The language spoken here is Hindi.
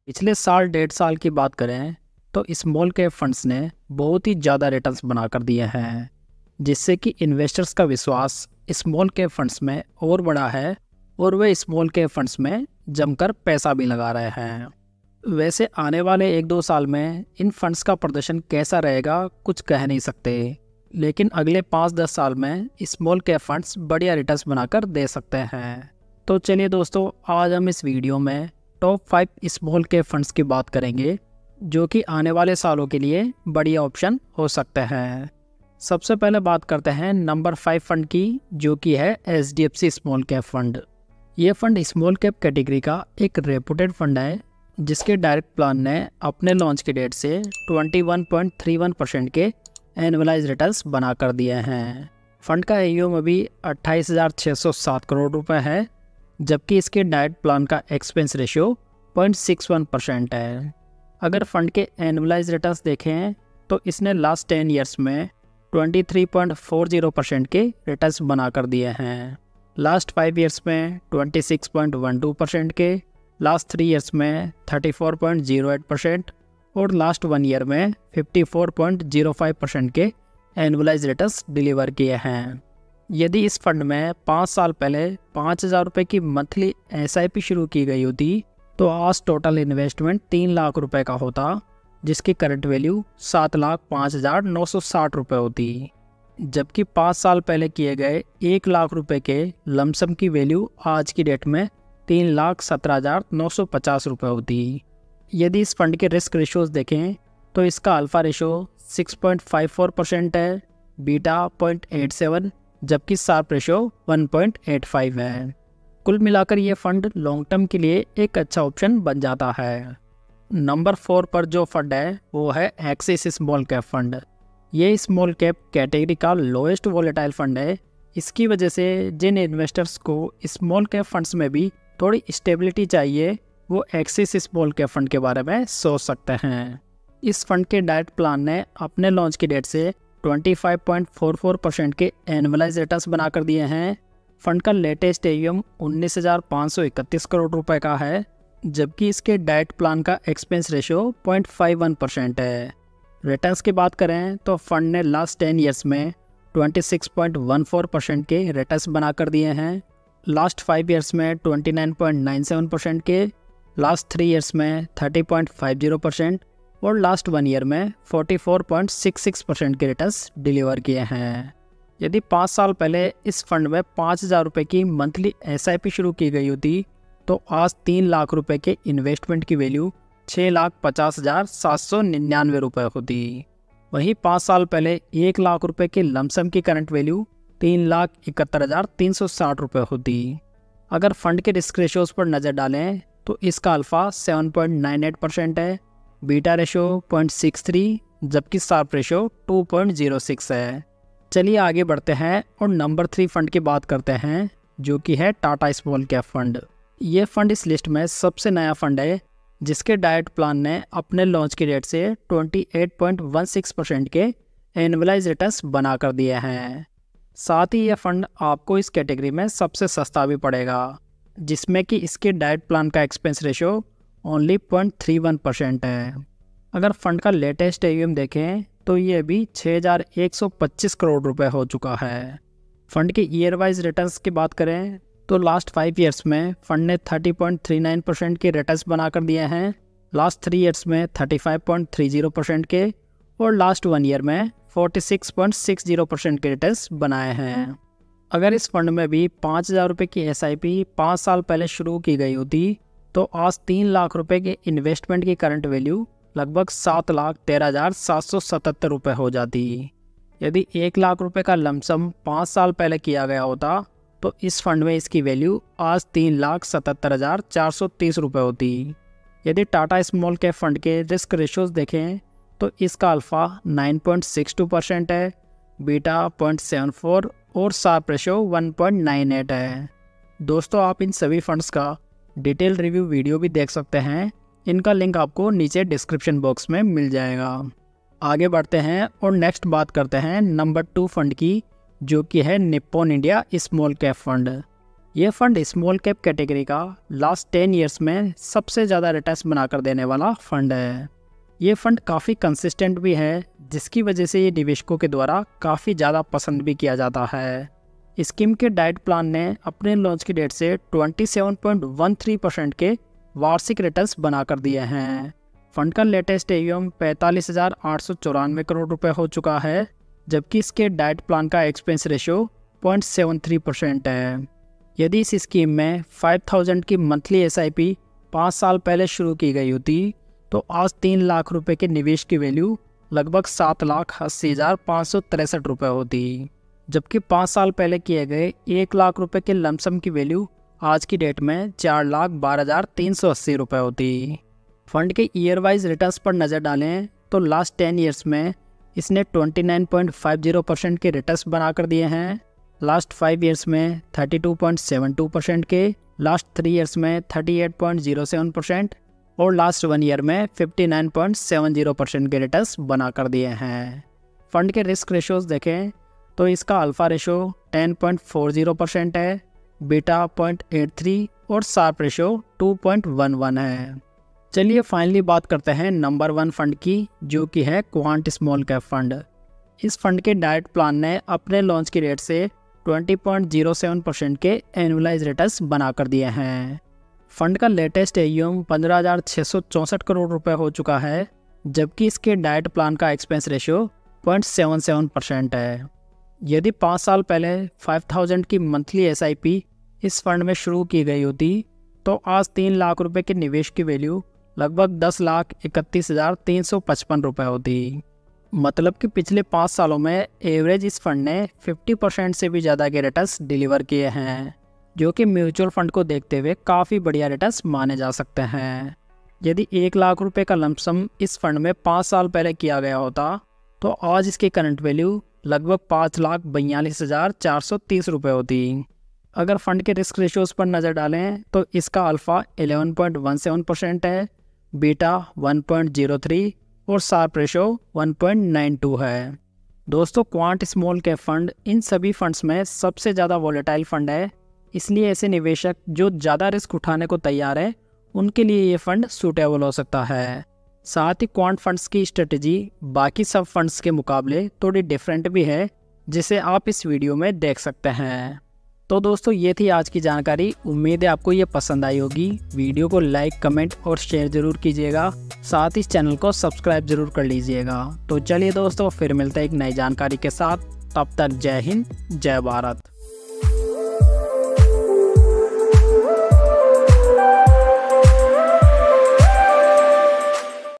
पिछले साल 1.5 साल की बात करें तो स्मॉल कैप फंड्स ने बहुत ही ज़्यादा रिटर्न्स बनाकर दिए हैं, जिससे कि इन्वेस्टर्स का विश्वास स्मॉल कैप फंड्स में और बढ़ा है और वे स्मॉल कैप फंड्स में जमकर पैसा भी लगा रहे हैं। वैसे आने वाले 1-2 साल में इन फंड्स का प्रदर्शन कैसा रहेगा कुछ कह नहीं सकते, लेकिन अगले 5-10 साल में स्मॉल कैप फंड्स बढ़िया रिटर्न्स बनाकर दे सकते हैं। तो चलिए दोस्तों, आज हम इस वीडियो में टॉप 5 स्मॉल कैप फंड्स की बात करेंगे जो कि आने वाले सालों के लिए बढ़िया ऑप्शन हो सकते हैं। सबसे पहले बात करते हैं नंबर 5 फंड की, जो कि है HDFC स्मॉल कैप फंड। ये फंड स्मॉल कैप कैटेगरी का एक रेपुटेड फंड है, जिसके डायरेक्ट प्लान ने अपने लॉन्च की डेट से 21.31% के एनुअलाइज रिटर्न्स बना कर दिए हैं। फंड का AUM अभी 28,607 करोड़ रुपए है, जबकि इसके डायरेक्ट प्लान का एक्सपेंस रेशियो 0.61% है। अगर फंड के एनुअलाइज रिटर्न्स देखें तो इसने लास्ट 10 ईयर्स में 23.40% के रिटर्न्स बना कर दिए हैं, लास्ट 5 ईयर्स में 26.12% के, लास्ट 3 ईयर्स में 34.08% और लास्ट 1 ईयर में 54.05% के एनुअलाइज रिटर्न्स डिलीवर किए हैं। यदि इस फंड में 5 साल पहले 5,000 रुपये की मंथली SIP शुरू की गई होती तो आज टोटल इन्वेस्टमेंट 3 लाख रुपए का होता, जिसकी करंट वैल्यू 7,05,960 रुपये होती। जबकि 5 साल पहले किए गए 1 लाख रुपए के लमसम की वैल्यू आज की डेट में 3,17,950 रुपये होती। यदि इस फंड के रिस्क रेशियोज देखें तो इसका अल्फा रेशो 6.54% है, बीटा 0.87, जबकि शार्प रेशो 1.85 है। कुल मिलाकर ये फंड लॉन्ग टर्म के लिए एक अच्छा ऑप्शन बन जाता है। नंबर 4 पर जो फंड है वो है एक्सिस स्मॉल कैप फंड। ये स्मॉल कैप कैटेगरी का लोएस्ट वॉलेटाइल फंड है। इसकी वजह से जिन इन्वेस्टर्स को स्मॉल कैप फंड्स में भी थोड़ी स्टेबिलिटी चाहिए वो एक्सिस स्मॉल कैप फंड के बारे में सोच सकते हैं। इस फंड के डायरेक्ट प्लान ने अपने लॉन्च की डेट से 25.44% के एनुअलाइज रिटर्न्स बनाकर दिए हैं। फंड का लेटेस्ट AUM 19,531 करोड़ रुपए का है, जबकि इसके डायरेक्ट प्लान का एक्सपेंस रेशियो 0.51% है। रिटर्न्स की बात करें तो फंड ने लास्ट 10 ईयर्स में 26.14% के रिटर्न्स बनाकर दिए हैं, लास्ट 5 ईयर्स में 29.97% के, लास्ट 3 ईयर्स में 30.50% और लास्ट 1 ईयर में 44.66% के रिटर्न्स डिलीवर किए हैं। यदि 5 साल पहले इस फंड में 5,000 रुपये की मंथली SIP शुरू की गई होती तो आज 3 लाख रुपए के इन्वेस्टमेंट की वैल्यू 6,50,799 रुपये होती। वहीं 5 साल पहले 1 लाख रुपए के लमसम की करंट वैल्यू 3,71,360 रुपये होती। अगर फंड के रिस्क रेशियोज पर नज़र डालें तो इसका अल्फा 7.98% है, बीटा रेशो 0.63, जबकि शार्प रेशो 2.06 है। चलिए आगे बढ़ते हैं और नंबर 3 फंड की बात करते हैं, जो कि है टाटा स्मॉल कैप फंड। ये फंड इस लिस्ट में सबसे नया फंड है, जिसके डायरेक्ट प्लान ने अपने लॉन्च की डेट से 28.16% के एनुअलाइज रिटर्न्स बना कर दिए हैं। साथ ही यह फंड आपको इस कैटेगरी में सबसे सस्ता भी पड़ेगा, जिसमें कि इसके डायरेक्ट प्लान का एक्सपेंस रेशो ओनली 0.31% है। अगर फंड का लेटेस्ट AUM देखें तो ये अभी 6,125 करोड़ रुपए हो चुका है। फंड के ईयर वाइज रिटर्न्स की बात करें तो लास्ट 5 ईयर्स में फंड ने 30.39% के रिटर्न्स बनाकर दिए हैं, लास्ट 3 ईयर्स में 35.30% के और लास्ट 1 ईयर में 46.60% के रिटर्न्स बनाए हैं। अगर इस फंड में भी 5,000 रुपये की SIP 5 साल पहले शुरू की गई होती तो आज 3 लाख रुपए के इन्वेस्टमेंट की करंट वैल्यू लगभग 7,13,777 रुपये हो जाती। यदि 1 लाख रुपए का लमसम 5 साल पहले किया गया होता तो इस फंड में इसकी वैल्यू आज 3,77,430 रुपये होती। यदि टाटा स्मॉल कैप फंड के रिस्क रेशियोज देखें तो इसका अल्फा 9.62% है, बीटा 0.74 और शार्प रेशियो 1.98 है। दोस्तों, आप इन सभी फंड्स का डिटेल रिव्यू वीडियो भी देख सकते हैं, इनका लिंक आपको नीचे डिस्क्रिप्शन बॉक्स में मिल जाएगा। आगे बढ़ते हैं और नेक्स्ट बात करते हैं नंबर 2 फंड की, जो कि है Nippon India small cap fund. ये फंड स्मॉल कैप कैटेगरी का लास्ट 10 ईयर्स में सबसे ज़्यादा रिटर्न्स बनाकर देने वाला फंड है। ये फंड काफ़ी कंसिस्टेंट भी है, जिसकी वजह से ये निवेशकों के द्वारा काफ़ी ज़्यादा पसंद भी किया जाता है। स्कीम के डाइट प्लान ने अपने लॉन्च की डेट से 27.13% के वार्षिक रिटर्न्स बनाकर दिए हैं। फंड का लेटेस्ट AUM 45,894 करोड़ रुपए हो चुका है, जबकि इसके डाइट प्लान का एक्सपेंस रेशियो 0.73% है। यदि इस स्कीम में 5,000 की मंथली SIP 5 साल पहले शुरू की गई होती तो आज 3 लाख रुपए के निवेश की वैल्यू लगभग 7,80,563 रुपये होती, जबकि 5 साल पहले किए गए 1 लाख रुपए के लमसम की वैल्यू आज की डेट में 4,12,380 रुपये होती। फंड के ईयर वाइज रिटर्न्स पर नज़र डालें तो लास्ट 10 ईयर्स में इसने 29.50% के रिटर्न्स बनाकर दिए हैं, लास्ट 5 ईयर्स में 32.72% के, लास्ट 3 ईयर्स में 38.07% और लास्ट 1 ईयर में 59.70% के रिटर्न्स बनाकर दिए हैं। फंड के रिस्क रेशियोज देखें तो इसका अल्फा रेशो 10.40% है, बीटा 0.83 और शार्प रेशो 2.11 है। चलिए फाइनली बात करते हैं नंबर 1 फंड की, जो कि है क्वांट स्मॉल कैप फंड। इस फंड के डाइट प्लान ने अपने लॉन्च की डेट से 20.07% के एनुअलाइज रिटर्न्स बनाकर दिए हैं। फंड का लेटेस्ट AUM 15,664 करोड़ रुपए हो चुका है, जबकि इसके डाइट प्लान का एक्सपेंस रेशियो 0.77% है। यदि 5 साल पहले 5,000 की मंथली SIP इस फंड में शुरू की गई होती तो आज 3 लाख रुपए के निवेश की वैल्यू लगभग 10,31,355 रुपये होती। मतलब कि पिछले 5 सालों में एवरेज इस फंड ने 50% से भी ज़्यादा के रिटर्न्स डिलीवर किए हैं, जो कि म्यूचुअल फंड को देखते हुए काफ़ी बढ़िया रिटर्न्स माने जा सकते हैं। यदि 1 लाख रुपए का लमसम इस फंड में 5 साल पहले किया गया होता तो आज इसकी करंट वैल्यू लगभग 5,42,430 रुपये होती। अगर फंड के रिस्क रेशियोज पर नज़र डालें तो इसका अल्फ़ा 11.17% है, बीटा 1.03 और शार्प रेशो 1.92 है। दोस्तों, quant small cap fund in सभी फंड्स में सबसे ज़्यादा वॉलेटाइल फंड है, इसलिए ऐसे निवेशक जो ज़्यादा रिस्क उठाने को तैयार है उनके लिए ये फंड सूटेबल हो सकता है। साथ ही क्वांट फंड्स की स्ट्रेटजी बाकी सब फंड्स के मुकाबले थोड़ी डिफरेंट भी है, जिसे आप इस वीडियो में देख सकते हैं। तो दोस्तों, ये थी आज की जानकारी। उम्मीद है आपको ये पसंद आई होगी। वीडियो को लाइक, कमेंट और शेयर जरूर कीजिएगा। साथ ही इस चैनल को सब्सक्राइब जरूर कर लीजिएगा। तो चलिए दोस्तों, फिर मिलते हैं एक नई जानकारी के साथ। तब तक जय हिंद, जय भारत।